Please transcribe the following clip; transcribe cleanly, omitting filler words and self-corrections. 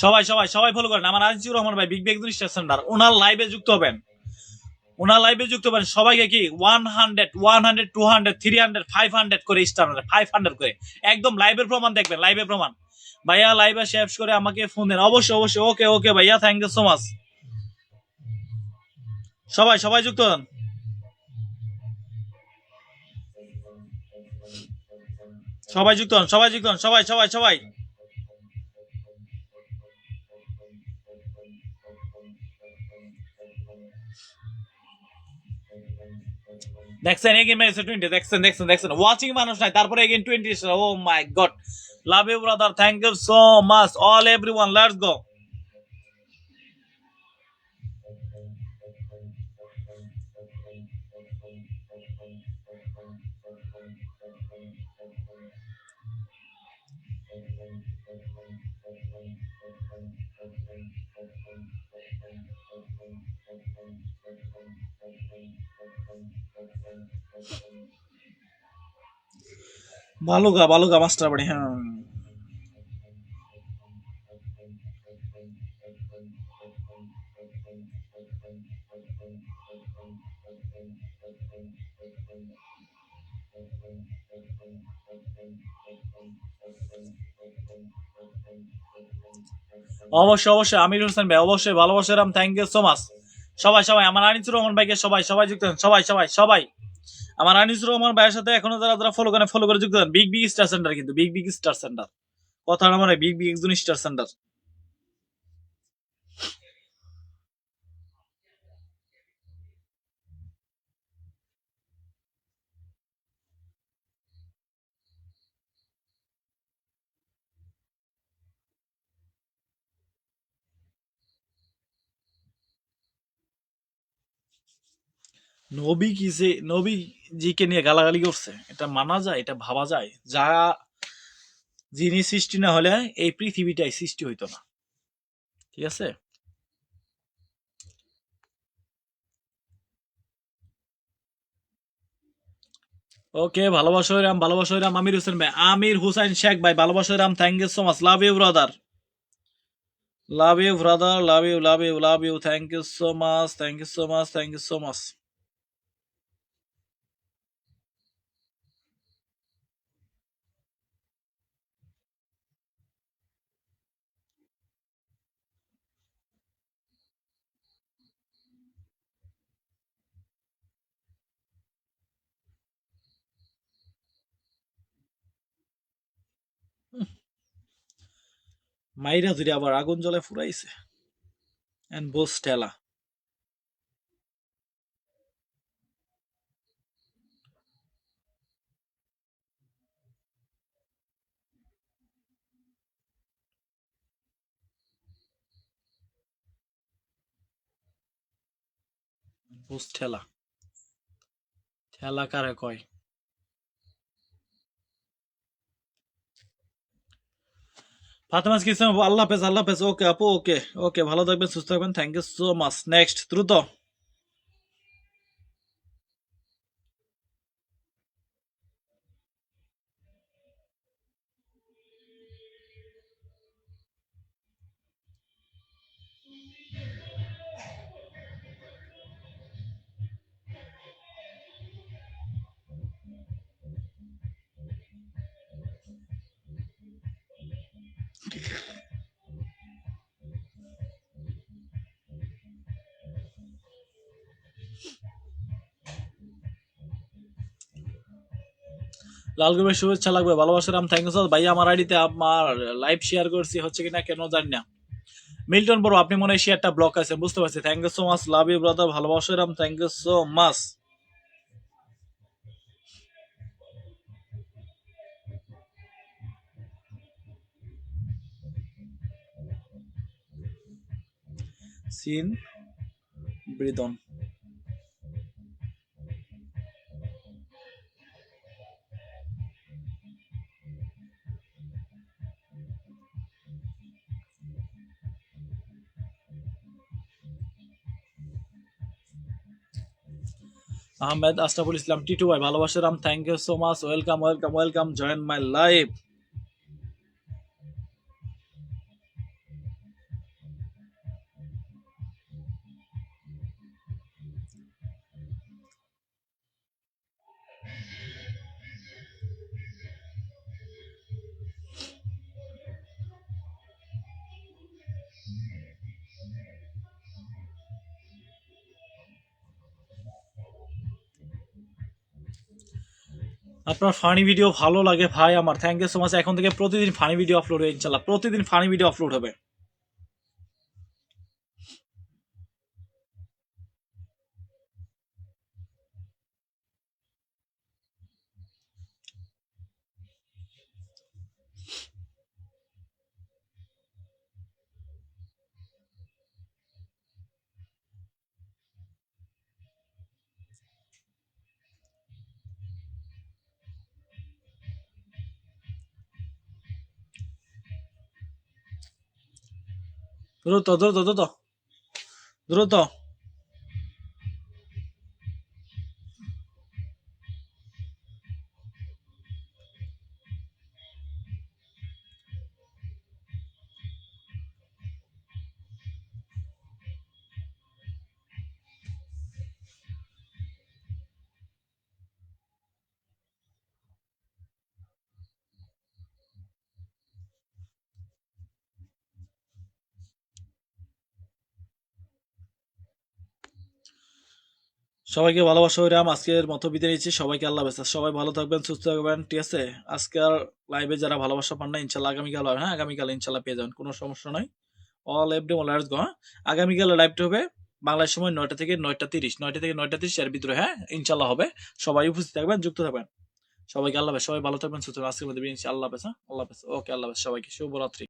সবাই সবাই সবাই ফলো করেন আমার আজিজুর রহমান ভাই, বিগ বিগ স্টার সেন্টার, ওনার লাইভে যুক্ত হবেন, ওনার লাইভে যুক্ত হবেন সবাইকে। কি 100 100 200 300 500 করে স্টার, 500 করে একদম লাইভের প্রমাণ দেখবেন, লাইভের প্রমাণ। ভাইয়া লাইভে শেষ করে আমাকে ফোন দেন অবশ্যই অবশ্যই। ওকে ওকে ভাইয়া, থ্যাংক ইউ সো মাচ। সবাই সবাই যুক্ত হন, সবাই যুক্ত হন, সবাই যুক্ত হন, সবাই সবাই সবাই। দেখছেন এগেন মেরেছে 20, দেখছেন দেখছেন দেখছেন, ওয়াচিং মানুষ নাই তারপরে again 20। Oh my God, love you brother, thank you so much all everyone, let's go. ভালো গা মাস্টার বাড়ি, হ্যাঁ। অবশ্যই অবশ্যই আমির হোসেন ভাই, অবশ্যই ভালোবাসা Ram, thank you so much. সবাই সবাই আমার আনিসুর রহমান ভাইকে সবাই সবাই যুক্ত হন, সবাই সবাই সবাই। আমার আনিসুর রহমান ভাইয়ের সাথে এখনো যারা যারা ফলো করে যুক্ত হন, বিগ বিগ স্টার সেন্টার, কিন্তু বিগ বিগ স্টার সেন্টার, কথা না মানে বিগ বিগ একজন স্টার সেন্টার। নবী কি যে নবী জিকে নিয়ে গালাগালি করছে, এটা মানা যায়, এটা ভাবা যায়? যা যিনি সৃষ্টি না হলে এই পৃথিবীটাই সৃষ্টি হইতো না, ঠিক আছে? ওকে, ভালোবাসা রাম, ভালোবাসা রাম। আমির হোসেন ভাই, আমির হুসাইন শেখ ভাই, ভালোবাসা Ram, thank you so much, love you brother, love you brother, love you love you love you, thank you so much, thank you so much, thank you so much. মাইরা ধরে আবার আগুন জ্বলে ফুরাইছে, এন্ড বোস ঠেলা। বোস ঠেলা, ঠেলা কারে কয়? ফাতেমাস কিসেম, আল্লাহ হাফেজ, আল্লাহ হাফেজ। ওকে আপু, ওকে ওকে, ভালো থাকবেন, সুস্থ থাকবেন, thank you so much. Next দ্রুত। লালগুবের শুভেচ্ছা লাগবে, ভালোবাসা Ram, thank you so much. ভাই আমার আইডিতে আমার লাইভ শেয়ার করছি, হচ্ছে কিনা কেন জানি না। মিল্টন বড়, আপনি মনে হয় শেয়ারটা ব্লক আছে, বুঝতে পারছি, thank you so much, love you brother, ভালোবাসা Ram, thank you so much. সিন ব্রিদন, আহমেদ আশরাফুল ইসলাম টিটু ভাই ভালোবাসা Ram, thank you so much, welcome welcome welcome, join my live. আপনার ফানি ভিডিও ভালো লাগে ভাই আমার, থ্যাংক ইউ সো মাচ। এখন থেকে প্রতিদিন ফানি ভিডিও আপলোড হবে ইনশাল্লাহ, প্রতিদিন ফানি ভিডিও আপলোড হবে। দ্রুত দ্রুত দ্রুত দ্রুত। সবাইকে ভালোবাসা হইরাম, আজকের মতো বিদায় নিচ্ছি। সবাইকে আল্লাহ হাফেজ, সবাই ভালো থাকবেন, সুস্থ থাকবেন, ঠিক আছে। আজকের লাইভে যারা ভালোবাসা পান না, ইনশাল্লাহ আগামীকাল হবে, হ্যাঁ আগামীকাল ইনশাল্লাহ পেয়ে যাবেন, কোনো সমস্যা নাই। অল এভরি লেটস গো, হ্যাঁ আগামীকাল লাইভটা হবে বাংলাদেশ সময় 9টা থেকে 9টা 30, 9টা থেকে 9টা 30 এর ভিতরে, হ্যাঁ ইনশাল্লাহ হবে। সবাই উপস্থিত থাকবেন, যুক্ত থাকবেন। সবাইকে আল্লাহ হাফেজ, সবাই ভালো থাকবেন, সুস্থ থাকবেন। আজকের মধ্যে আল্লাহ হাফেজ, হ্যাঁ আল্লাহ হাফেজ, ওকে আল্লাহ হাফেজ, সবাইকে শুভরাত্রি।